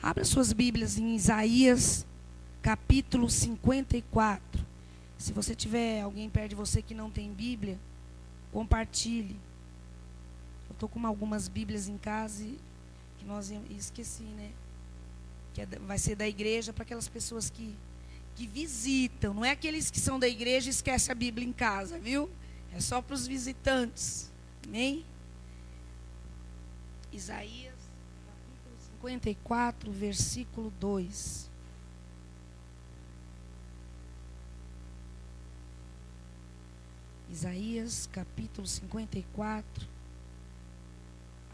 Abra suas Bíblias em Isaías, capítulo 54. Se você tiver alguém perto de você que não tem Bíblia, compartilhe. Eu estou com algumas Bíblias em casa e esqueci, né? Vai ser da igreja para aquelas pessoas que visitam. Não é aqueles que são da igreja e esquecem a Bíblia em casa, viu? É só para os visitantes. Amém? Isaías, capítulo 54, versículo 2. Isaías, capítulo 54,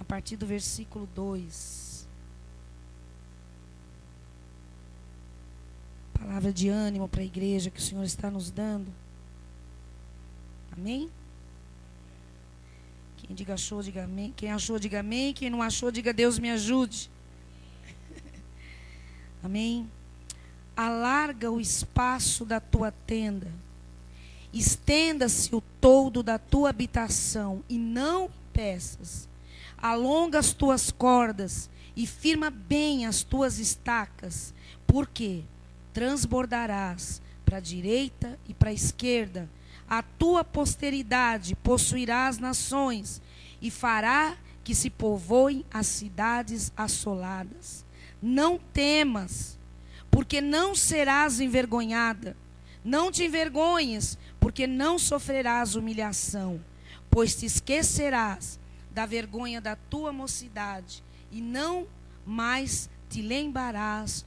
a partir do versículo 2. Palavra de ânimo para a igreja que o Senhor está nos dando. Amém? Quem diga achou, diga amém. Quem achou, diga amém. Quem não achou, diga Deus me ajude. Amém? Alarga o espaço da tua tenda. Estenda-se o toldo da tua habitação e não impeças. Alonga as tuas cordas e firma bem as tuas estacas, porque transbordarás para a direita e para a esquerda. A tua posteridade possuirá as nações e fará que se povoem as cidades assoladas. Não temas, porque não serás envergonhada. Não te envergonhes, porque não sofrerás humilhação, pois te esquecerás da vergonha da tua mocidade e não mais te lembrarás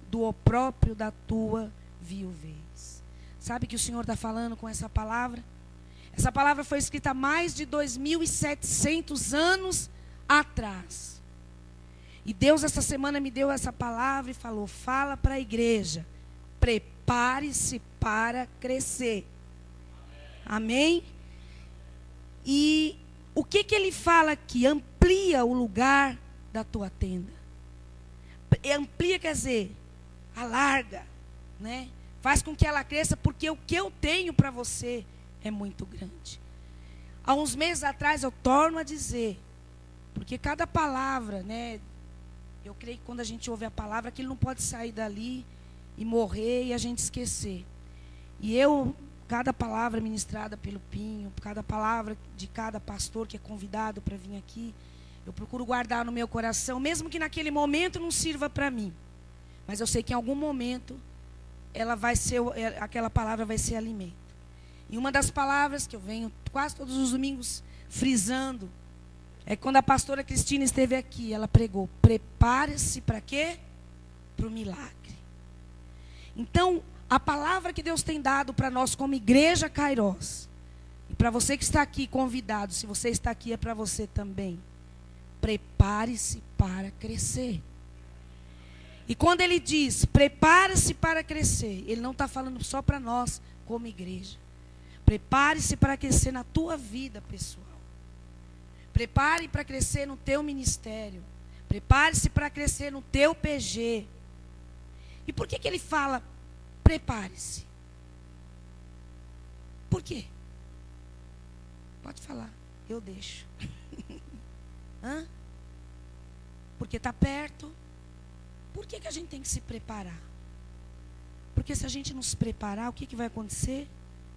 do opróbrio da tua viuvez. Sabe que o Senhor está falando com essa palavra? Essa palavra foi escrita há mais de 2.700 anos atrás. E Deus essa semana me deu essa palavra e falou: fala para a igreja, prepare-se para crescer. Amém? E o que ele fala aqui? Amplia o lugar da tua tenda. Amplia quer dizer, alarga, né? Faz com que ela cresça, porque o que eu tenho para você é muito grande. Há uns meses atrás eu torno a dizer, porque cada palavra, né? Eu creio que quando a gente ouve a palavra, aquilo não pode sair dali e morrer e a gente esquecer. E cada palavra ministrada pelo Pinho, cada palavra de cada pastor que é convidado para vir aqui, eu procuro guardar no meu coração, mesmo que naquele momento não sirva para mim. Mas eu sei que em algum momento aquela palavra vai ser alimento. E uma das palavras que eu venho quase todos os domingos frisando é quando a pastora Cristina esteve aqui, ela pregou: prepare-se para quê? Para o milagre. Então, a palavra que Deus tem dado para nós como igreja Kairos, e para você que está aqui convidado, se você está aqui é para você também. Prepare-se para crescer. E quando ele diz prepare-se para crescer, ele não está falando só para nós como igreja. Prepare-se para crescer na tua vida pessoal. Prepare para crescer no teu ministério. Prepare-se para crescer no teu PG. E por que ele fala prepare-se? Por quê? Pode falar, eu deixo. Hã? Porque está perto. Por que a gente tem que se preparar? Porque se a gente não se preparar, o que vai acontecer?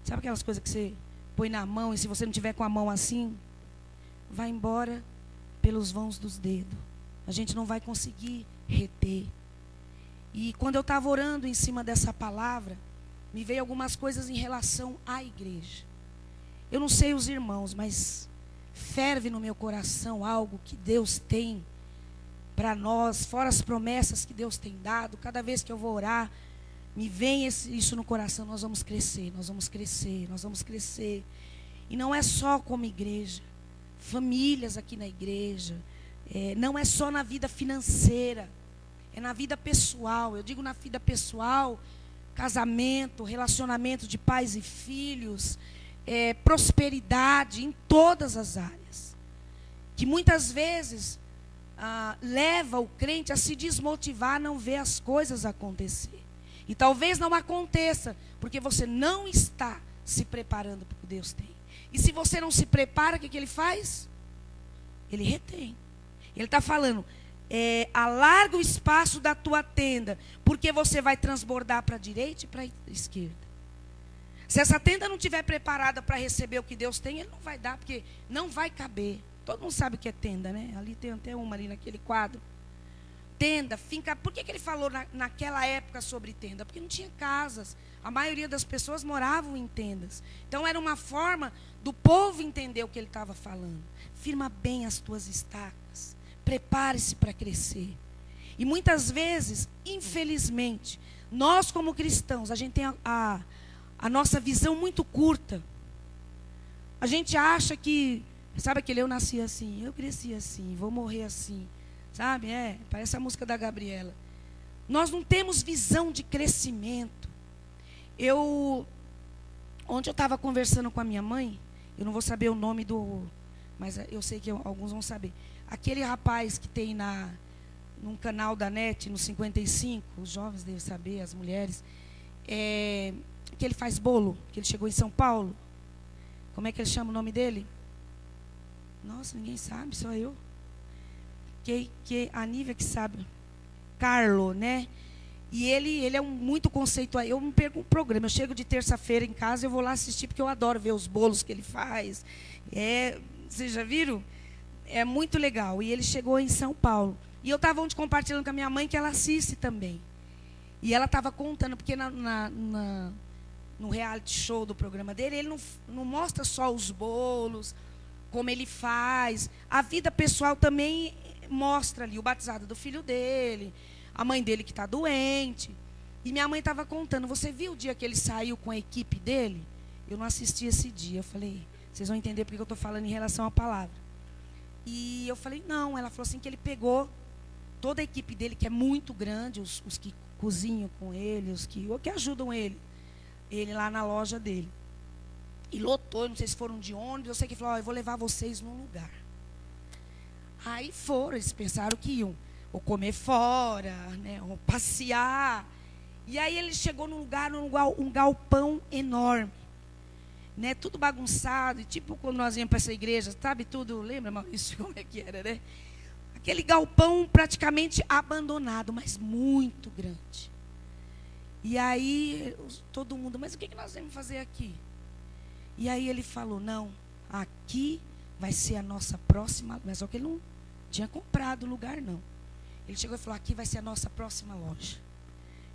Sabe aquelas coisas que você põe na mão e se você não tiver com a mão assim, vai embora pelos vãos dos dedos. A gente não vai conseguir reter. E quando eu estava orando em cima dessa palavra, me veio algumas coisas em relação à igreja. Eu não sei os irmãos, mas ferve no meu coração algo que Deus tem para nós, fora as promessas que Deus tem dado. Cada vez que eu vou orar, me vem isso no coração: nós vamos crescer, nós vamos crescer, nós vamos crescer. E não é só como igreja, famílias aqui na igreja, não é só na vida financeira, é na vida pessoal. Eu digo na vida pessoal, casamento, relacionamento de pais e filhos, prosperidade em todas as áreas. Que muitas vezes leva o crente a se desmotivar, a não ver as coisas acontecer. E talvez não aconteça, porque você não está se preparando para o que Deus tem. E se você não se prepara, o que ele faz? Ele retém. Ele está falando, alarga o espaço da tua tenda, porque você vai transbordar para a direita e para a esquerda. Se essa tenda não estiver preparada para receber o que Deus tem, Ele não vai dar, porque não vai caber. Todo mundo sabe o que é tenda, né? Ali tem até uma ali naquele quadro. Tenda, finca. Por que Ele falou naquela época sobre tenda? Porque não tinha casas. A maioria das pessoas moravam em tendas. Então era uma forma do povo entender o que Ele estava falando. Firma bem as tuas estacas. Prepare-se para crescer. E muitas vezes, infelizmente, nós como cristãos, a gente tem a nossa visão muito curta. A gente acha que, sabe aquele eu nasci assim, eu cresci assim, vou morrer assim. Sabe, parece a música da Gabriela. Nós não temos visão de crescimento. Ontem eu estava conversando com a minha mãe, eu não vou saber o nome mas eu sei que alguns vão saber. Aquele rapaz que tem num canal da NET, no 55, os jovens devem saber, as mulheres, que ele faz bolo, que ele chegou em São Paulo. Como é que ele chama o nome dele? Nossa, ninguém sabe, só eu. Que a Nívia que sabe. Carlo, né? E ele é muito conceituado. Eu me perco um programa. Eu chego de terça-feira em casa, eu vou lá assistir, porque eu adoro ver os bolos que ele faz. Vocês já viram? É muito legal. E ele chegou em São Paulo. E eu estava ontem compartilhando com a minha mãe, que ela assiste também. E ela estava contando, porque no reality show do programa dele, ele não mostra só os bolos, como ele faz. A vida pessoal também mostra ali o batizado do filho dele, a mãe dele que está doente. E minha mãe estava contando, você viu o dia que ele saiu com a equipe dele? Eu não assisti esse dia. Eu falei, vocês vão entender porque eu estou falando em relação à palavra. E eu falei, não. Ela falou assim que ele pegou toda a equipe dele, que é muito grande, os que cozinham com ele, os que ajudam ele lá na loja dele. E lotou, eu não sei se foram de ônibus, eu sei que falou, eu vou levar vocês num lugar. Aí foram, eles pensaram que iam ou comer fora, né, ou passear. E aí ele chegou num lugar, um galpão enorme, né, tudo bagunçado, tipo quando nós íamos para essa igreja, sabe tudo, lembra, Maurício, como é que era, né? Aquele galpão praticamente abandonado, mas muito grande. E aí todo mundo, mas o que nós vamos fazer aqui? E aí ele falou, não, aqui vai ser a nossa próxima, mas só que ele não tinha comprado o lugar, não. Ele chegou e falou, aqui vai ser a nossa próxima loja.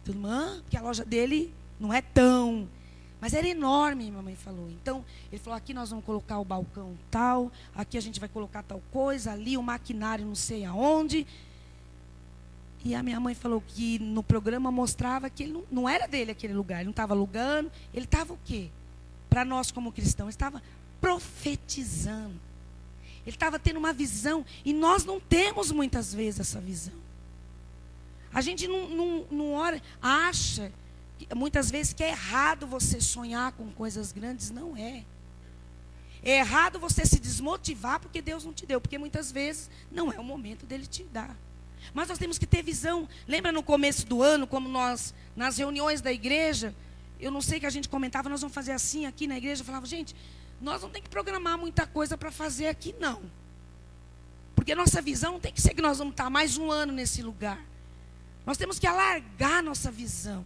Todo mundo, porque a loja dele não é tão, mas era enorme, minha mãe falou. Então, ele falou, aqui nós vamos colocar o balcão tal, aqui a gente vai colocar tal coisa, ali o maquinário não sei aonde. E a minha mãe falou que no programa mostrava que ele não era dele aquele lugar, ele não estava alugando, ele estava o quê? Para nós como cristãos, ele estava profetizando. Ele estava tendo uma visão, e nós não temos muitas vezes essa visão. A gente não ora, acha muitas vezes que é errado você sonhar com coisas grandes. Não é. É errado você se desmotivar porque Deus não te deu, porque muitas vezes não é o momento dele te dar. Mas nós temos que ter visão. Lembra no começo do ano, como nós, nas reuniões da igreja, eu não sei que a gente comentava, nós vamos fazer assim aqui na igreja. Eu falava, gente, nós não tem que programar muita coisa para fazer aqui, não. Porque nossa visão não tem que ser que nós vamos estar mais um ano nesse lugar. Nós temos que alargar nossa visão.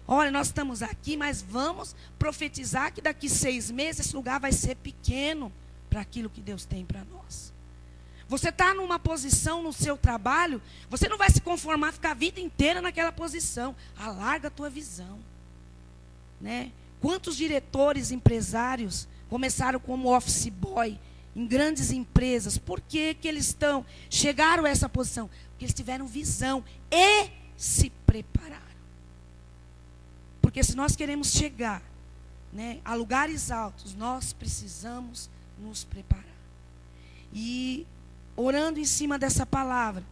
Olha, nós estamos aqui, mas vamos profetizar que daqui 6 meses esse lugar vai ser pequeno para aquilo que Deus tem para nós. Você está numa posição no seu trabalho, você não vai se conformar a ficar a vida inteira naquela posição. Alarga a tua visão, né? Quantos diretores, empresários começaram como office boy em grandes empresas? Por que eles chegaram a essa posição? Porque eles tiveram visão e se prepararam. Porque se nós queremos chegar, né, a lugares altos, nós precisamos nos preparar. E orando em cima dessa palavra,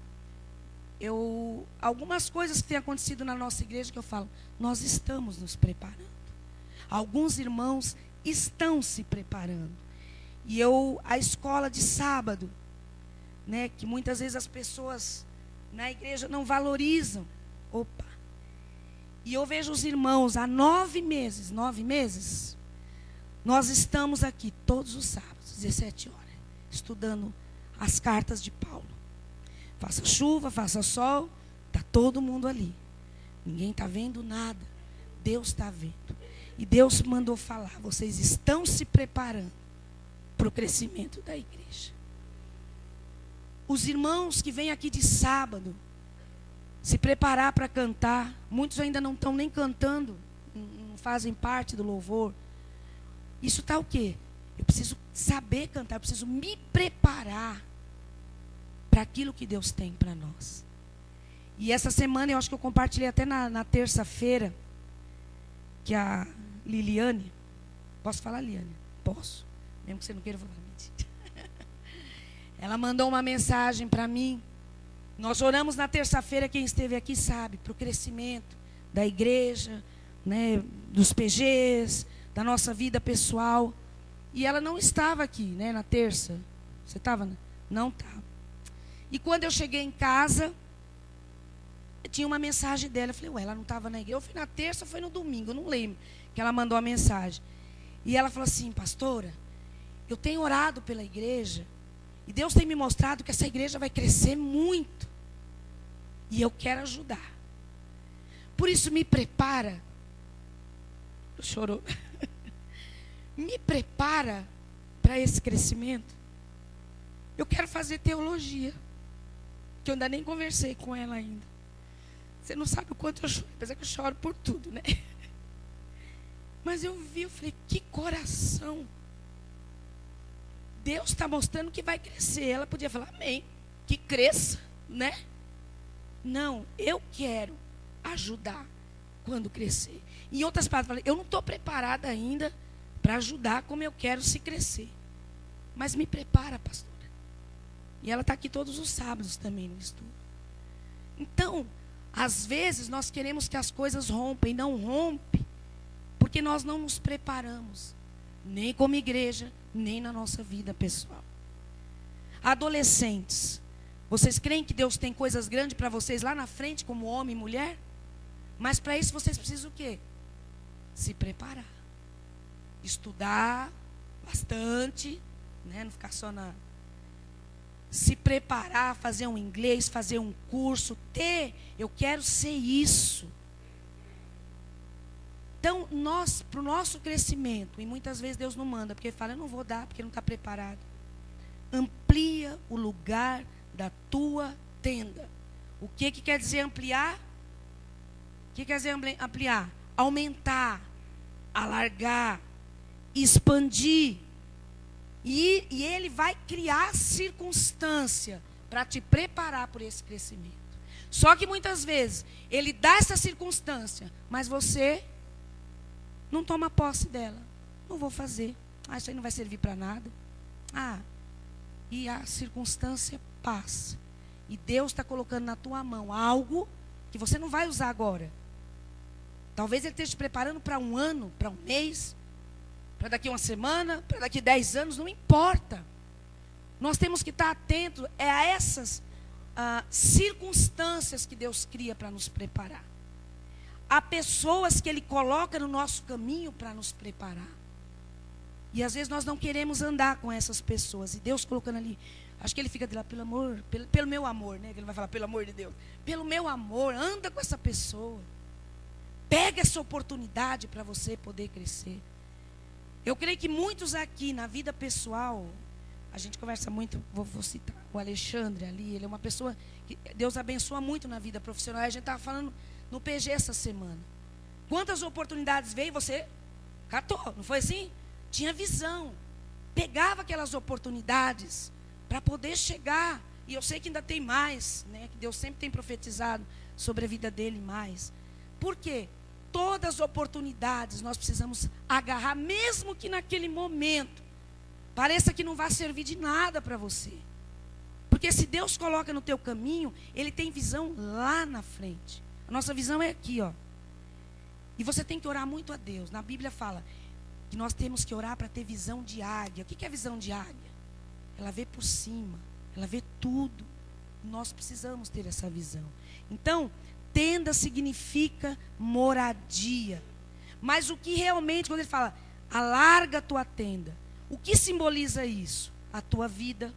algumas coisas que têm acontecido na nossa igreja que eu falo, nós estamos nos preparando. Alguns irmãos estão se preparando. E a escola de sábado, né, que muitas vezes as pessoas na igreja não valorizam. E eu vejo os irmãos há 9 meses, nós estamos aqui todos os sábados, 17 horas, estudando as cartas de Paulo. Faça chuva, faça sol, está todo mundo ali. Ninguém está vendo nada. Deus está vendo. E Deus mandou falar, vocês estão se preparando para o crescimento da igreja. Os irmãos que vêm aqui de sábado, se preparar para cantar, muitos ainda não estão nem cantando, não fazem parte do louvor. Isso está o quê? Eu preciso saber cantar, eu preciso me preparar para aquilo que Deus tem para nós. E essa semana, eu acho que eu compartilhei até na terça-feira, que a Liliane, posso falar, Liliane? Posso, mesmo que você não queira falar, mentira. Ela mandou uma mensagem para mim. Nós oramos na terça-feira, quem esteve aqui sabe, para o crescimento da igreja, né, dos PGs, da nossa vida pessoal. E ela não estava aqui, né, na terça. Você estava? Não estava. E quando eu cheguei em casa, tinha uma mensagem dela. Eu falei, ué, ela não estava na igreja. Eu fui na terça, foi no domingo, eu não lembro, que ela mandou a mensagem. E ela falou assim, pastora, eu tenho orado pela igreja, e Deus tem me mostrado que essa igreja vai crescer muito. E eu quero ajudar. Por isso me prepara. Chorou. Me prepara para esse crescimento. Eu quero fazer teologia. Que eu ainda nem conversei com ela ainda. Você não sabe o quanto eu choro. Apesar que eu choro por tudo, né? Mas eu vi, eu falei, que coração. Deus está mostrando que vai crescer. Ela podia falar, amém. Que cresça, né? Não, eu quero ajudar quando crescer. Em outras palavras, eu não estou preparada ainda para ajudar como eu quero se crescer. Mas me prepara, pastora. E ela está aqui todos os sábados também no estudo. Então, às vezes nós queremos que as coisas rompam e não rompem, porque nós não nos preparamos, nem como igreja, nem na nossa vida pessoal. Adolescentes, vocês creem que Deus tem coisas grandes para vocês lá na frente, como homem e mulher? Mas para isso vocês precisam o quê? Se preparar. Estudar bastante, né? Não ficar só na... Se preparar, fazer um inglês, fazer um curso, eu quero ser isso. Então, para o nosso crescimento, e muitas vezes Deus não manda, porque Ele fala, eu não vou dar, porque não está preparado. Amplia o lugar da tua tenda. O que quer dizer ampliar? O que quer dizer ampliar? Aumentar, alargar, expandir. E Ele vai criar circunstância para te preparar por esse crescimento. Só que muitas vezes Ele dá essa circunstância, mas você não toma posse dela. Não vou fazer. Isso aí não vai servir para nada. E a circunstância passa. E Deus está colocando na tua mão algo que você não vai usar agora. Talvez Ele esteja te preparando para um ano, para um mês, para daqui uma semana, para daqui 10 anos, não importa. Nós temos que estar atentos a essas circunstâncias que Deus cria para nos preparar. Há pessoas que Ele coloca no nosso caminho para nos preparar. E às vezes nós não queremos andar com essas pessoas. E Deus colocando ali, acho que Ele fica de lá, pelo amor, pelo meu amor, né? Ele vai falar, pelo amor de Deus. Pelo meu amor, anda com essa pessoa. Pega essa oportunidade para você poder crescer. Eu creio que muitos aqui na vida pessoal, a gente conversa muito, vou citar o Alexandre ali, ele é uma pessoa que Deus abençoa muito na vida profissional. A gente estava falando no PG essa semana. Quantas oportunidades veio, você catou, não foi assim? Tinha visão, pegava aquelas oportunidades para poder chegar. E eu sei que ainda tem mais, né? Que Deus sempre tem profetizado sobre a vida dele mais. Por quê? Todas as oportunidades nós precisamos agarrar, mesmo que naquele momento pareça que não vai servir de nada para você. Porque se Deus coloca no teu caminho, Ele tem visão lá na frente. A nossa visão é aqui, ó. E você tem que orar muito a Deus. Na Bíblia fala que nós temos que orar para ter visão de águia. O que é visão de águia? Ela vê por cima, ela vê tudo. Nós precisamos ter essa visão. Então, tenda significa moradia. Mas o que realmente, quando ele fala, alarga a tua tenda, o que simboliza isso? A tua vida,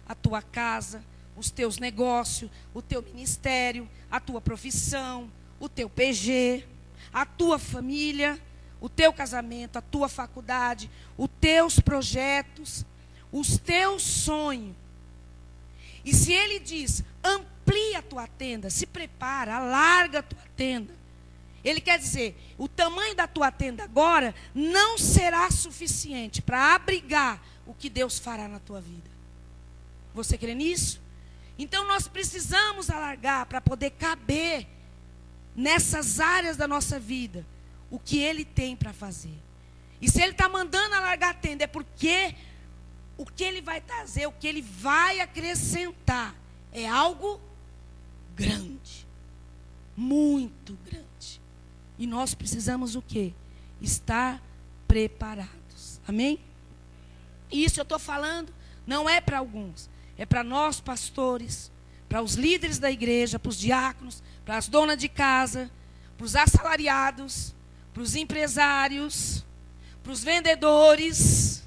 a tua casa, os teus negócios, o teu ministério, a tua profissão, o teu PG, a tua família, o teu casamento, a tua faculdade, os teus projetos, os teus sonhos. E se ele diz, amplia a tua tenda, se prepara, alarga a tua tenda. Ele quer dizer, o tamanho da tua tenda agora não será suficiente para abrigar o que Deus fará na tua vida. Você crê nisso? Então nós precisamos alargar para poder caber nessas áreas da nossa vida o que Ele tem para fazer. E se Ele está mandando alargar a tenda, é porque o que Ele vai trazer, o que Ele vai acrescentar, é algo grande. Muito grande. E nós precisamos o quê? Estar preparados. Amém? Isso eu estou falando, não é para alguns. É para nós pastores, para os líderes da igreja, para os diáconos, para as donas de casa, para os assalariados, para os empresários, para os vendedores,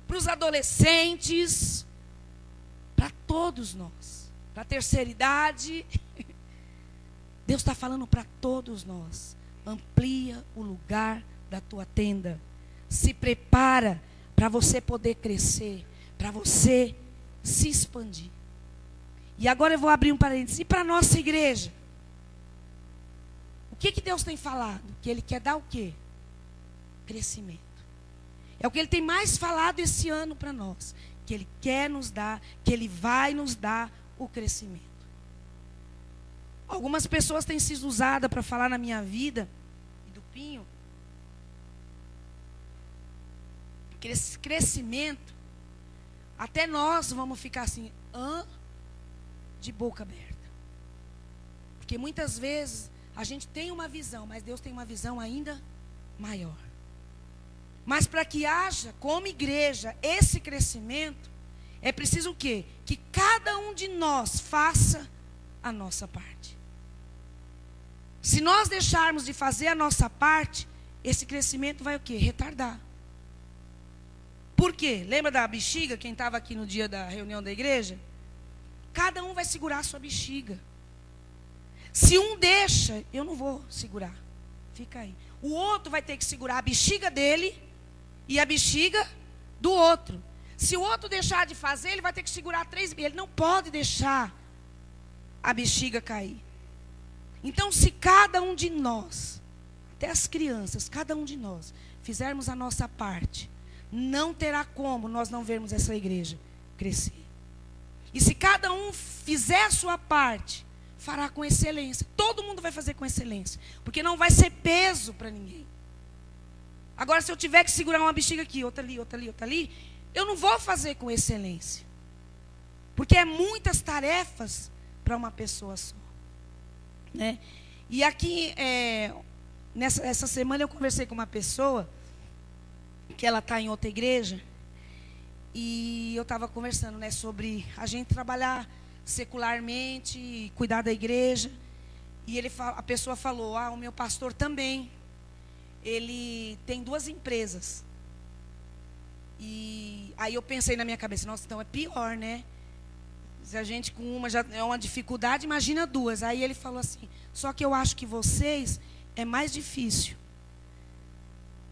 para os adolescentes, para todos nós. Para a terceira idade. Deus está falando para todos nós. Amplia o lugar da tua tenda. Se prepara para você poder crescer, para você se expandir. E agora eu vou abrir um parênteses. E para a nossa igreja? O que Deus tem falado? Que Ele quer dar o quê? Crescimento. É o que Ele tem mais falado esse ano para nós. Que Ele quer nos dar, que Ele vai nos dar o crescimento. Algumas pessoas têm sido usadas para falar na minha vida, e do Pinho, que esse crescimento, até nós vamos ficar assim, de boca aberta. Porque muitas vezes a gente tem uma visão, mas Deus tem uma visão ainda maior. Mas para que haja, como igreja, esse crescimento, é preciso o quê? Que cada um de nós faça a nossa parte. Se nós deixarmos de fazer a nossa parte, esse crescimento vai o quê? Retardar. Por quê? Lembra da bexiga, quem estava aqui no dia da reunião da igreja? Cada um vai segurar a sua bexiga. Se um deixa, eu não vou segurar. Fica aí. O outro vai ter que segurar a bexiga dele e a bexiga do outro. Se o outro deixar de fazer, ele vai ter que segurar 3. Ele não pode deixar a bexiga cair. Então, se cada um de nós, até as crianças, cada um de nós, fizermos a nossa parte, não terá como nós não vermos essa igreja crescer. E se cada um fizer a sua parte, fará com excelência. Todo mundo vai fazer com excelência. Porque não vai ser peso para ninguém. Agora, se eu tiver que segurar uma bexiga aqui, outra ali, outra ali, outra ali, eu não vou fazer com excelência. Porque é muitas tarefas para uma pessoa só. Né? E aqui, essa semana eu conversei com uma pessoa, que ela está em outra igreja, e eu estava conversando, né, sobre a gente trabalhar secularmente, e cuidar da igreja, e a pessoa falou, o meu pastor também, ele tem 2 empresas. E aí eu pensei na minha cabeça, nossa, então é pior, né? Se a gente com uma já é uma dificuldade, imagina 2. Aí ele falou assim, só que eu acho que vocês é mais difícil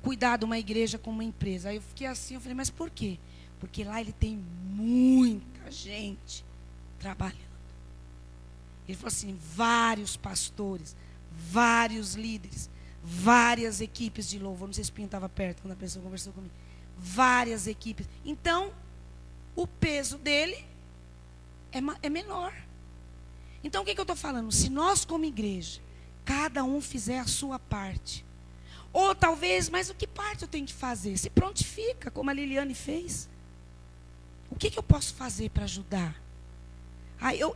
cuidar de uma igreja como uma empresa. Aí eu fiquei assim, eu falei, mas por quê? Porque lá ele tem muita gente trabalhando. Ele falou assim, vários pastores, vários líderes, várias equipes de louvor. Não sei se o Pinho estava perto quando a pessoa conversou comigo. Várias equipes. Então, o peso dele é menor. Então, o que eu estou falando? Se nós, como igreja, cada um fizer a sua parte, ou talvez, mas o que parte eu tenho que fazer? Se prontifica, como a Liliane fez. O que eu posso fazer para ajudar?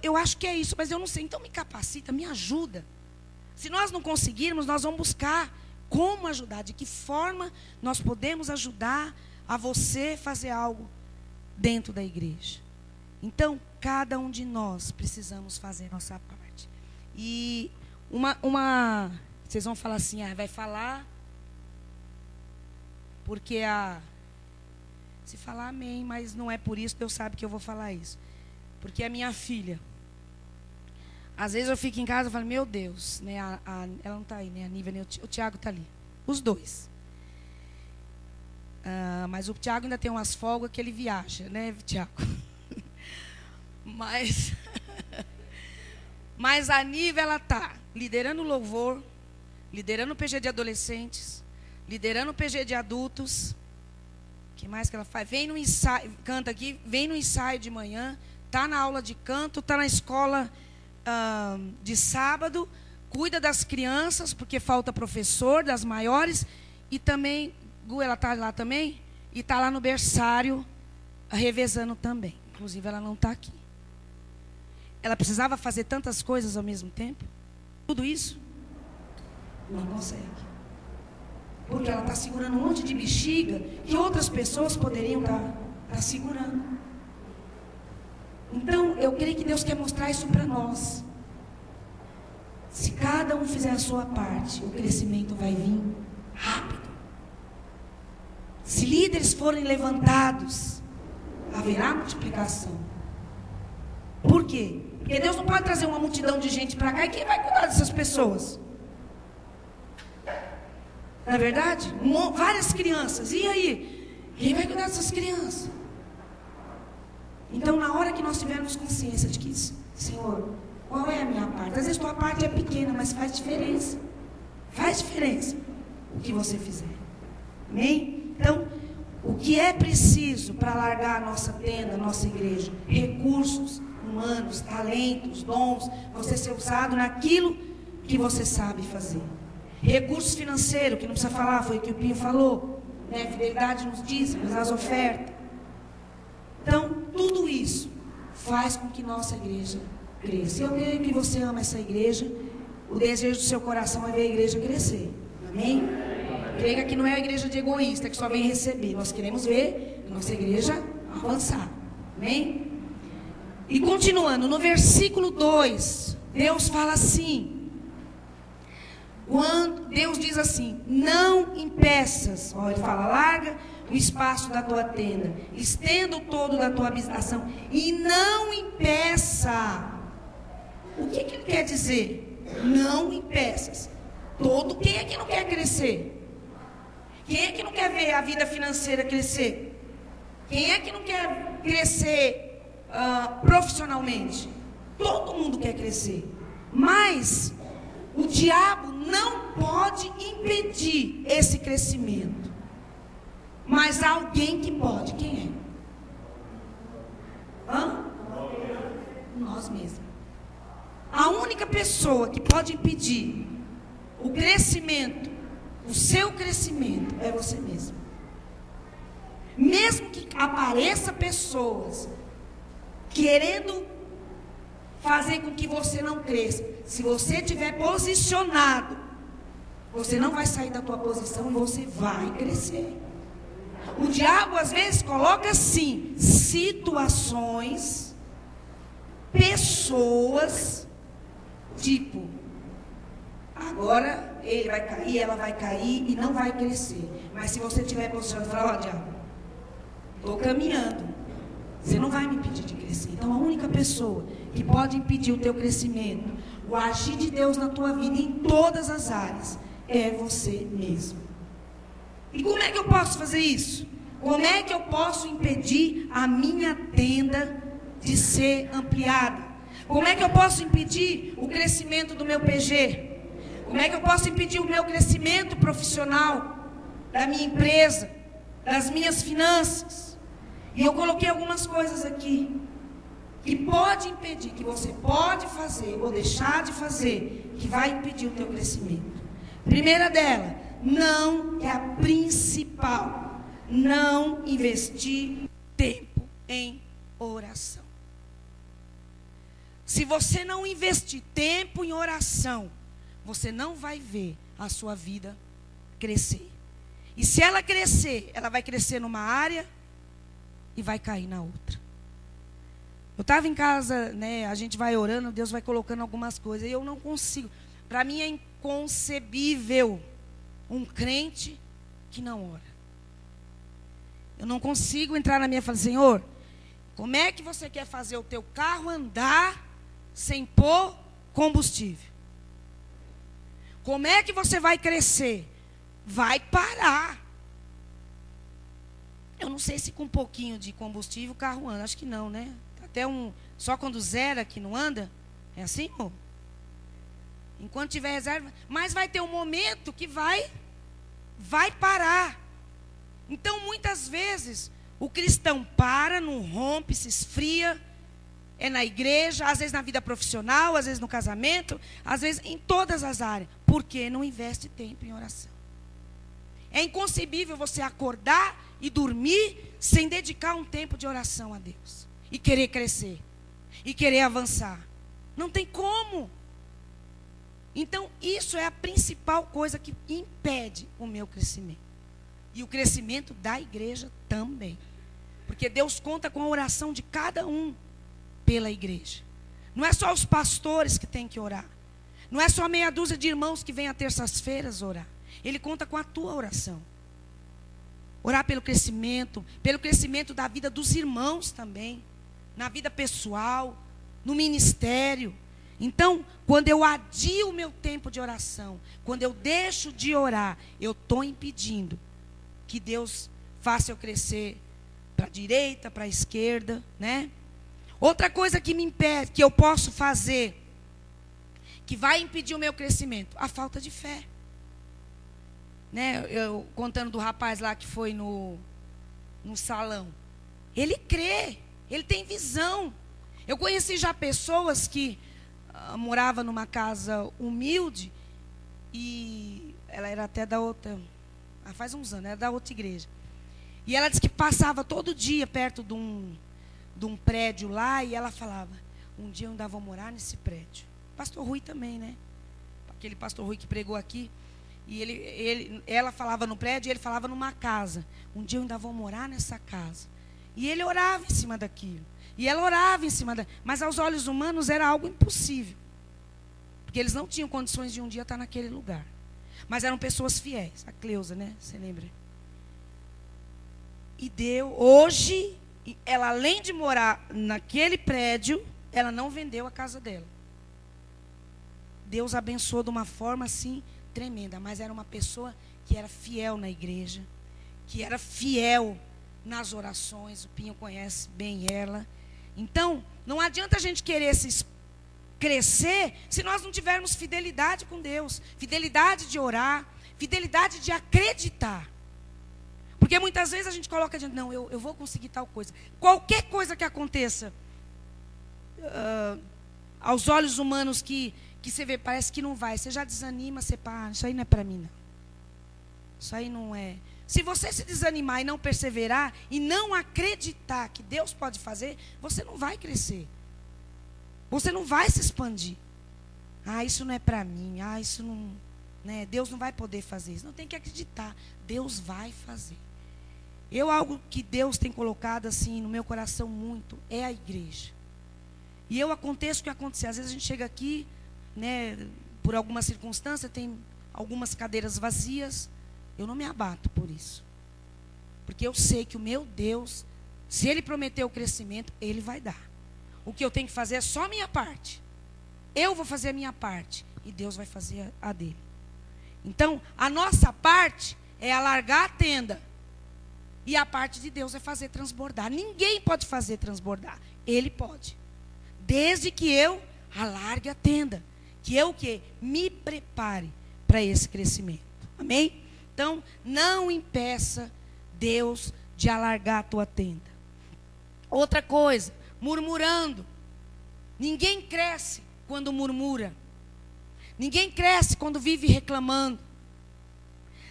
Eu acho que é isso, mas eu não sei. Então, me capacita, me ajuda. Se nós não conseguirmos, nós vamos buscar como ajudar, de que forma nós podemos ajudar a você fazer algo dentro da igreja. Então, cada um de nós precisamos fazer nossa parte. E vocês vão falar assim, vai falar, porque se falar amém, mas não é por isso, Deus sabe que eu vou falar isso. porque é minha filha. Às vezes eu fico em casa e falo, meu Deus, né? Ela não está aí, né? A Nívia, né? O Tiago está ali. Os dois. Mas o Tiago ainda tem umas folgas que ele viaja, né, Tiago? Mas a Nívia, ela está liderando o louvor, liderando o PG de adolescentes, liderando o PG de adultos. O que mais que ela faz? Vem no ensaio, canta aqui, vem no ensaio de manhã, está na aula de canto, está na escola de sábado, cuida das crianças, porque falta professor, das maiores, e também, Gu, ela está lá também, e está lá no berçário, revezando também. Inclusive, ela não está aqui. Ela precisava fazer tantas coisas ao mesmo tempo? Tudo isso? Não consegue. Porque ela está segurando um monte de bexiga que outras pessoas poderiam estar segurando. Então, eu creio que Deus quer mostrar isso para nós. Se cada um fizer a sua parte, o crescimento vai vir rápido. Se líderes forem levantados, haverá multiplicação. Por quê? Porque Deus não pode trazer uma multidão de gente para cá. E quem vai cuidar dessas pessoas? Não é verdade? Várias crianças. E aí? Quem vai cuidar dessas crianças? Então, na hora que nós tivermos consciência de que, Senhor, qual é a minha parte? Às vezes tua parte é pequena, mas faz diferença. Faz diferença o que você fizer. Amém? Então, o que é preciso para alargar a nossa tenda, a nossa igreja? Recursos humanos, talentos, dons, você ser usado naquilo que você sabe fazer. Recursos financeiros, que não precisa falar, foi o que o Pinho falou, né? Fidelidade nos dízimos, nas ofertas. Então, tudo isso faz com que nossa igreja cresça. Eu creio que você ama essa igreja, o desejo do seu coração é ver a igreja crescer. Amém? Creio que aqui não é a igreja de egoísta, que só vem receber. Nós queremos ver a nossa igreja avançar. Amém? E continuando, no versículo 2, Deus fala assim, quando Deus diz assim, não impeças, ó, ele fala, larga o espaço da tua tenda, estenda o todo da tua habitação, e não impeça. O que ele quer dizer? Não impeças. Quem é que não quer crescer? Quem é que não quer ver a vida financeira crescer? Quem é que não quer crescer profissionalmente? Todo mundo quer crescer, mas o diabo não pode impedir esse crescimento, mas há alguém que pode. Quem é? Nós mesmos. A única pessoa que pode impedir o crescimento, o seu crescimento, é você mesmo. Mesmo que apareça pessoas querendo fazer com que você não cresça, se você estiver posicionado, você não vai sair da tua posição e você vai crescer. O diabo às vezes coloca assim, situações, pessoas, tipo, agora ele vai cair, ela vai cair e não vai crescer. Mas se você estiver posicionado, fala, ó, diabo, estou caminhando. Você não vai me impedir de crescer. Então, a única pessoa que pode impedir o teu crescimento, o agir de Deus na tua vida, em todas as áreas, é você mesmo. E como é que eu posso fazer isso? Como é que eu posso impedir a minha tenda de ser ampliada? Como é que eu posso impedir o crescimento do meu PG? Como é que eu posso impedir o meu crescimento profissional, da minha empresa, das minhas finanças? E eu coloquei algumas coisas aqui que pode impedir, que você pode fazer ou deixar de fazer, que vai impedir o teu crescimento. Primeira dela, não é a principal, não investir tempo em oração. Se você não investir tempo em oração, você não vai ver a sua vida crescer. E se ela crescer, ela vai crescer numa área e vai cair na outra. Eu estava em casa, né, a gente vai orando, Deus vai colocando algumas coisas, e eu não consigo. Para mim é inconcebível um crente que não ora. Eu não consigo entrar na minha e falar, Senhor, Como é que você quer fazer o teu carro andar sem pôr combustível? Como é que você vai crescer? Vai parar. Eu não sei se com um pouquinho de combustível o carro anda. Acho que não, né? Até só quando zera que não anda. É assim, amor? Enquanto tiver reserva. Mas vai ter um momento que vai parar. Então, muitas vezes, o cristão para, não rompe, se esfria. É na igreja, às vezes na vida profissional, às vezes no casamento, às vezes em todas as áreas. Porque não investe tempo em oração. É inconcebível você acordar e dormir sem dedicar um tempo de oração a Deus. E querer crescer. E querer avançar. Não tem como. Então, isso é a principal coisa que impede o meu crescimento. E o crescimento da igreja também. Porque Deus conta com a oração de cada um pela igreja. Não é só os pastores que têm que orar. Não é só meia dúzia de irmãos que vêm às terças-feiras orar. Ele conta com a tua oração. Orar pelo crescimento da vida dos irmãos também. Na vida pessoal, no ministério. Então, quando eu adio o meu tempo de oração, quando eu deixo de orar, eu estou impedindo que Deus faça eu crescer para a direita, para a esquerda, né? Outra coisa que me impede, que eu posso fazer, que vai impedir o meu crescimento, a falta de fé. Né? Eu contando do rapaz lá que foi no salão. Ele crê, ele tem visão. Eu conheci já pessoas que moravam numa casa humilde e ela era até da outra, faz uns anos, era da outra igreja. E ela disse que passava todo dia perto de um prédio lá e ela falava, um dia eu ainda vou morar nesse prédio. Pastor Rui também, né? Aquele pastor Rui que pregou aqui. E ela falava no prédio e ele falava numa casa. Um dia eu ainda vou morar nessa casa. E ele orava em cima daquilo. E ela orava em cima daquilo. Mas aos olhos humanos era algo impossível. Porque eles não tinham condições de um dia estar naquele lugar. Mas eram pessoas fiéis. A Cleusa, né? Você lembra? E hoje, ela além de morar naquele prédio, ela não vendeu a casa dela. Deus abençoou de uma forma assim tremenda, mas era uma pessoa que era fiel na igreja, que era fiel nas orações. O Pinho conhece bem ela. Então, não adianta a gente querer crescer se nós não tivermos fidelidade com Deus, fidelidade de orar, fidelidade de acreditar. Porque muitas vezes a gente coloca diante, não, eu vou conseguir tal coisa. Qualquer coisa que aconteça, aos olhos humanos que você vê, parece que não vai. Você já desanima, você para, isso aí não é para mim, não. Isso aí não é. Se você se desanimar e não perseverar, e não acreditar que Deus pode fazer, você não vai crescer. Você não vai se expandir. Isso não é para mim, isso não... Né? Deus não vai poder fazer isso. Não, tem que acreditar. Deus vai fazer. Algo que Deus tem colocado assim no meu coração muito, é a igreja. E aconteça o que acontecer. Às vezes a gente chega aqui, né, por alguma circunstância, tem algumas cadeiras vazias, eu não me abato por isso. Porque eu sei que o meu Deus, se Ele prometeu o crescimento, Ele vai dar. O que eu tenho que fazer é só a minha parte. Eu vou fazer a minha parte e Deus vai fazer a dele. Então, a nossa parte é alargar a tenda. E a parte de Deus é fazer transbordar. Ninguém pode fazer transbordar. Ele pode. Desde que eu alargue a tenda. Que eu me prepare para esse crescimento. Amém? Então, não impeça Deus de alargar a tua tenda. Outra coisa, murmurando. Ninguém cresce quando murmura. Ninguém cresce quando vive reclamando.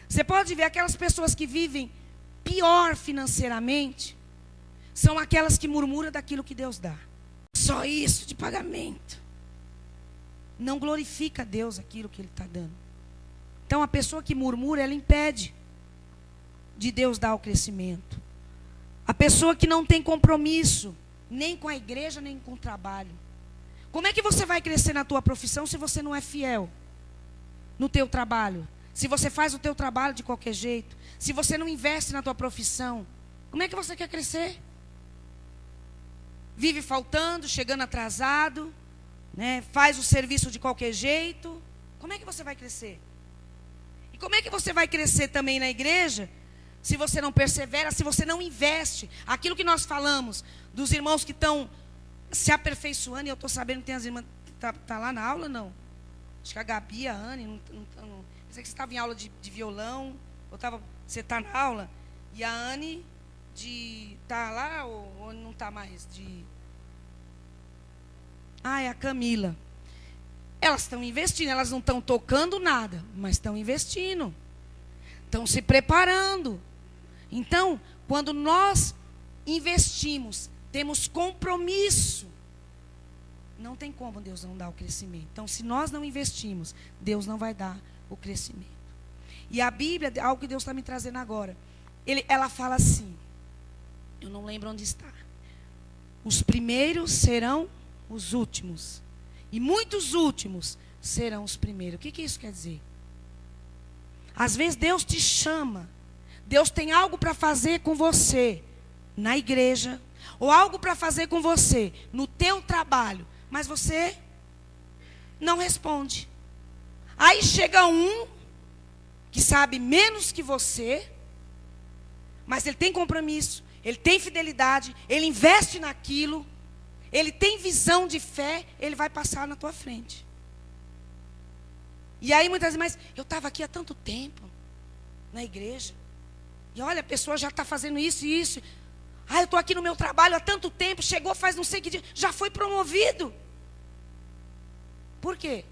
Você pode ver aquelas pessoas que vivem pior financeiramente, são aquelas que murmuram daquilo que Deus dá. Só isso de pagamento. Não glorifica a Deus aquilo que Ele está dando. Então a pessoa que murmura, ela impede de Deus dar o crescimento. A pessoa que não tem compromisso, nem com a igreja, nem com o trabalho. Como é que você vai crescer na tua profissão se você não é fiel no teu trabalho? Se você faz o teu trabalho de qualquer jeito, se você não investe na tua profissão, como é que você quer crescer? vive faltando, chegando atrasado, né? Faz o serviço de qualquer jeito, como é que você vai crescer? E como é que você vai crescer também na igreja, se você não persevera, se você não investe? Aquilo que nós falamos, dos irmãos que estão se aperfeiçoando, e eu estou sabendo que tem as irmãs, tá lá na aula, não? Acho que a Gabi, a Anne, não sei que você estava em aula de violão, você está na aula, e a Anne está lá ou não está mais? É a Camila. Elas estão investindo, elas não estão tocando nada, mas estão investindo. Estão se preparando. Então, quando nós investimos, temos compromisso, não tem como Deus não dar o crescimento. Então, se nós não investimos, Deus não vai dar o crescimento. E a Bíblia, algo que Deus está me trazendo agora, ela fala assim, eu não lembro onde está. Os primeiros serão os últimos, e muitos últimos serão os primeiros. O que isso quer dizer? Às vezes Deus te chama, Deus tem algo para fazer com você na igreja, ou algo para fazer com você no teu trabalho, mas você não responde. Aí chega um que sabe menos que você, mas ele tem compromisso, ele tem fidelidade, ele investe naquilo, ele tem visão de fé, ele vai passar na tua frente. E aí muitas vezes, mas eu estava aqui há tanto tempo, na igreja, e olha, a pessoa já está fazendo isso e isso. Eu estou aqui no meu trabalho há tanto tempo, chegou faz não sei que dia, já foi promovido. Por quê?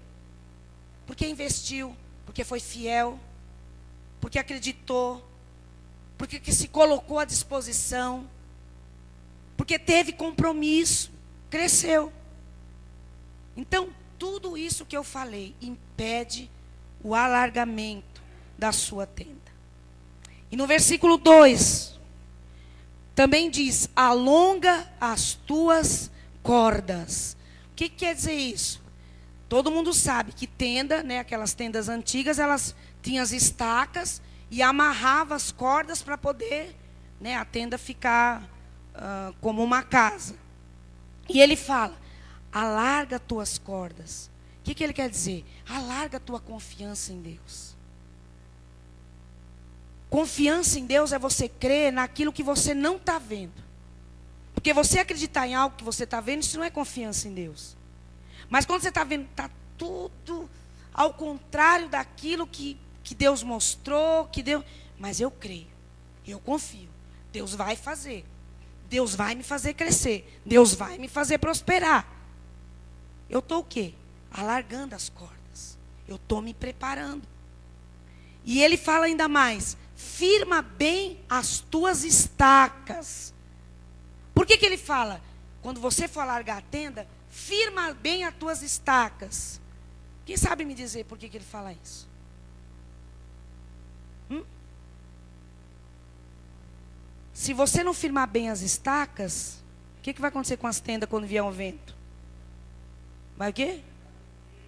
Porque investiu, porque foi fiel, porque acreditou, porque que se colocou à disposição, porque teve compromisso, cresceu. Então, tudo isso que eu falei impede o alargamento da sua tenda. E no versículo 2, também diz, alonga as tuas cordas. O que quer dizer isso? Todo mundo sabe que tenda, né, aquelas tendas antigas, elas tinham as estacas e amarrava as cordas para poder, né, a tenda ficar como uma casa. E ele fala, alarga tuas cordas. O que ele quer dizer? Alarga a tua confiança em Deus. Confiança em Deus é você crer naquilo que você não está vendo. Porque você acreditar em algo que você está vendo, isso não é confiança em Deus. Mas quando você está vendo, está tudo ao contrário daquilo que Deus mostrou, mas eu creio, eu confio. Deus vai fazer. Deus vai me fazer crescer. Deus vai me fazer prosperar. Eu estou o quê? Alargando as cordas. Eu estou me preparando. E ele fala ainda mais, firma bem as tuas estacas. Por que ele fala? Quando você for alargar a tenda, firma bem as tuas estacas. Quem sabe me dizer por que ele fala isso? Se você não firmar bem as estacas, o que vai acontecer com as tendas quando vier um vento? Vai o quê?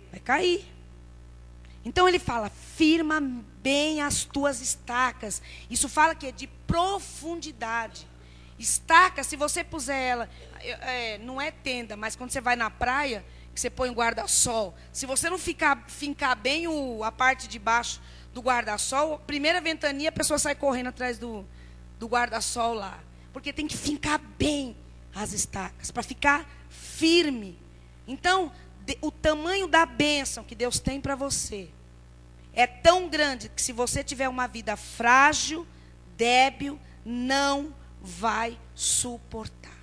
Vai cair. Então ele fala, firma bem as tuas estacas. Isso fala que é de profundidade. Estaca, se você puser ela, não é tenda, mas quando você vai na praia, que você põe o guarda-sol, se você não fincar bem a parte de baixo do guarda-sol, primeira ventania, a pessoa sai correndo atrás do guarda-sol lá. Porque tem que fincar bem as estacas, para ficar firme. Então, o tamanho da bênção que Deus tem para você é tão grande que se você tiver uma vida frágil, débil, não vai suportar.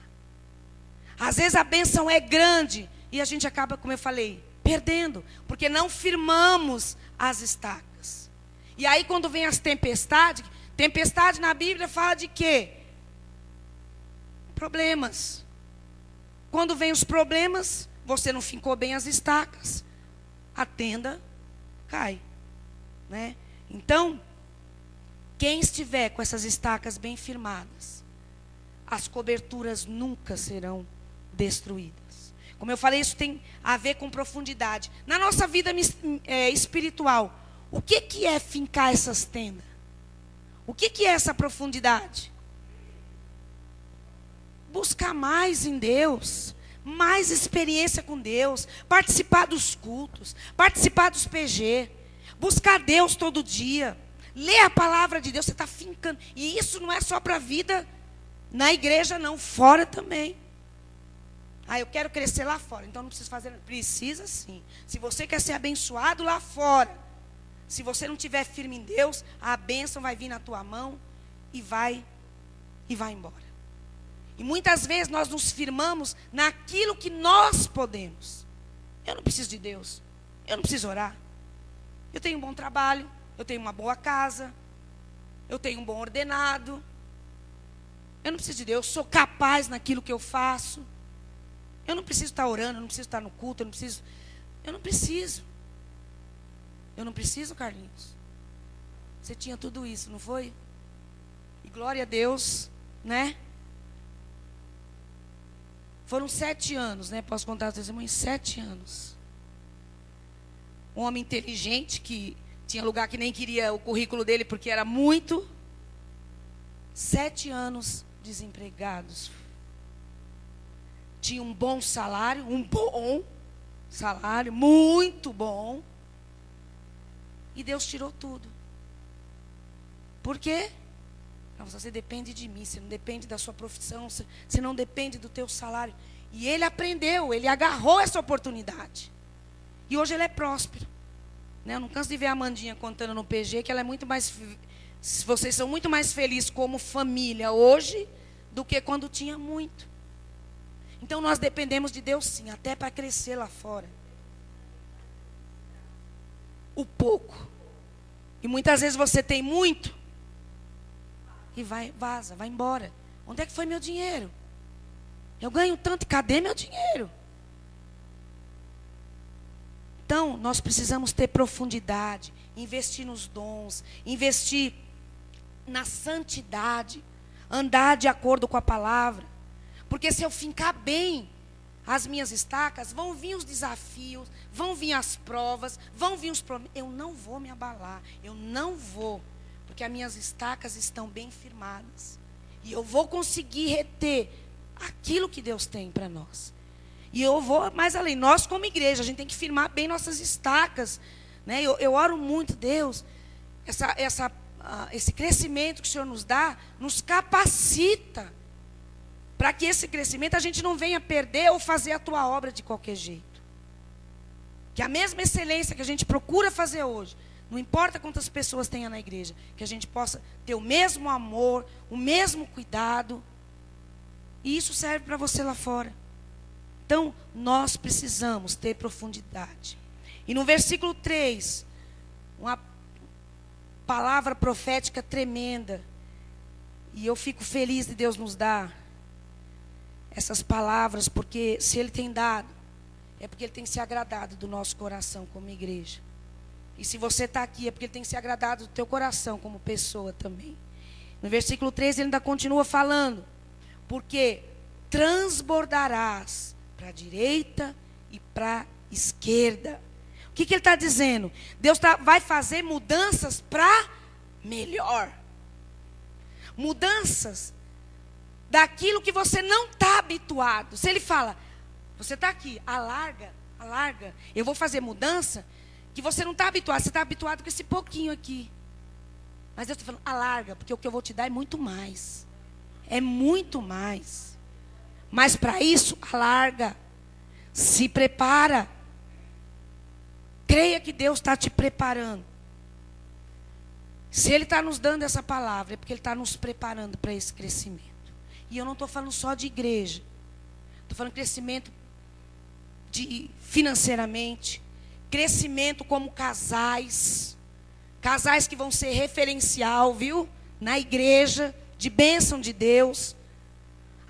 Às vezes a bênção é grande e a gente acaba, como eu falei, perdendo, porque não firmamos as estacas. E aí quando vem as tempestades, tempestade na Bíblia fala de quê? Problemas. Quando vem os problemas, você não fincou bem as estacas, a tenda cai, né? Então, quem estiver com essas estacas bem firmadas, as coberturas nunca serão destruídas. Como eu falei, isso tem a ver com profundidade. Na nossa vida espiritual, o que é fincar essas tendas? O que é essa profundidade? buscar mais em Deus, mais experiência com Deus, participar dos cultos, participar dos PG, buscar Deus todo dia, ler a palavra de Deus, você está fincando. E isso não é só para a vida na igreja, não, fora também. Ah, eu quero crescer lá fora, então não preciso fazer. Precisa sim. Se você quer ser abençoado lá fora, se você não estiver firme em Deus, a bênção vai vir na tua mão e vai embora. E muitas vezes nós nos firmamos naquilo que nós podemos. Eu não preciso de Deus, eu não preciso orar. Eu tenho um bom trabalho, eu tenho uma boa casa, eu tenho um bom ordenado. Eu não preciso de Deus, eu sou capaz naquilo que eu faço. Eu não preciso estar orando, eu não preciso estar no culto, eu não preciso. Eu não preciso, Carlinhos. Você tinha tudo isso, não foi? E glória a Deus, né? Foram 7 anos, né? Posso contar aos testemunhos? 7 anos. Um homem inteligente que tinha lugar que nem queria o currículo dele porque era muito. 7 anos desempregados. Tinha um bom salário, muito bom. E Deus tirou tudo. Por quê? Você depende de mim, você não depende da sua profissão, você não depende do teu salário. E ele aprendeu, ele agarrou essa oportunidade. E hoje ele é próspero. Né? Eu não canso de ver a Amandinha contando no PG que ela é muito mais... Vocês são muito mais felizes como família hoje do que quando tinha muito. Então nós dependemos de Deus sim, até para crescer lá fora. O pouco. E muitas vezes você tem muito e vaza, vai embora. Onde é que foi meu dinheiro? Eu ganho tanto e cadê meu dinheiro? Então, nós precisamos ter profundidade, investir nos dons, investir na santidade, andar de acordo com a palavra. Porque se eu fincar bem as minhas estacas, vão vir os desafios, vão vir as provas, vão vir os problemas. Eu não vou me abalar, eu não vou. Porque as minhas estacas estão bem firmadas. E eu vou conseguir reter aquilo que Deus tem para nós. E eu vou mais além. Nós como igreja, a gente tem que firmar bem nossas estacas. Né? Eu oro muito, Deus, esse crescimento que o Senhor nos dá, nos capacita. Para que esse crescimento a gente não venha perder ou fazer a tua obra de qualquer jeito. Que a mesma excelência que a gente procura fazer hoje, não importa quantas pessoas tenha na igreja, que a gente possa ter o mesmo amor, o mesmo cuidado. E isso serve para você lá fora. Então, nós precisamos ter profundidade. E no versículo 3, uma palavra profética tremenda. E eu fico feliz de Deus nos dar essas palavras, porque se Ele tem dado, é porque Ele tem se agradado do nosso coração como igreja. E se você está aqui, é porque Ele tem se agradado do teu coração como pessoa também. No versículo 3 ele ainda continua falando, porque transbordarás para a direita e para a esquerda. O que ele está dizendo? Deus vai fazer mudanças para melhor. Mudanças daquilo que você não está habituado. Se Ele fala, você está aqui, alarga, eu vou fazer mudança que você não está habituado. Você está habituado com esse pouquinho aqui. Mas eu estou falando, alarga, porque o que eu vou te dar é muito mais. É muito mais. Mas para isso, alarga. Se prepara. Creia que Deus está te preparando. Se Ele está nos dando essa palavra, é porque Ele está nos preparando para esse crescimento. E eu não estou falando só de igreja. Estou falando crescimento financeiramente. Crescimento como casais. Casais que vão ser referencial, viu? Na igreja, de bênção de Deus.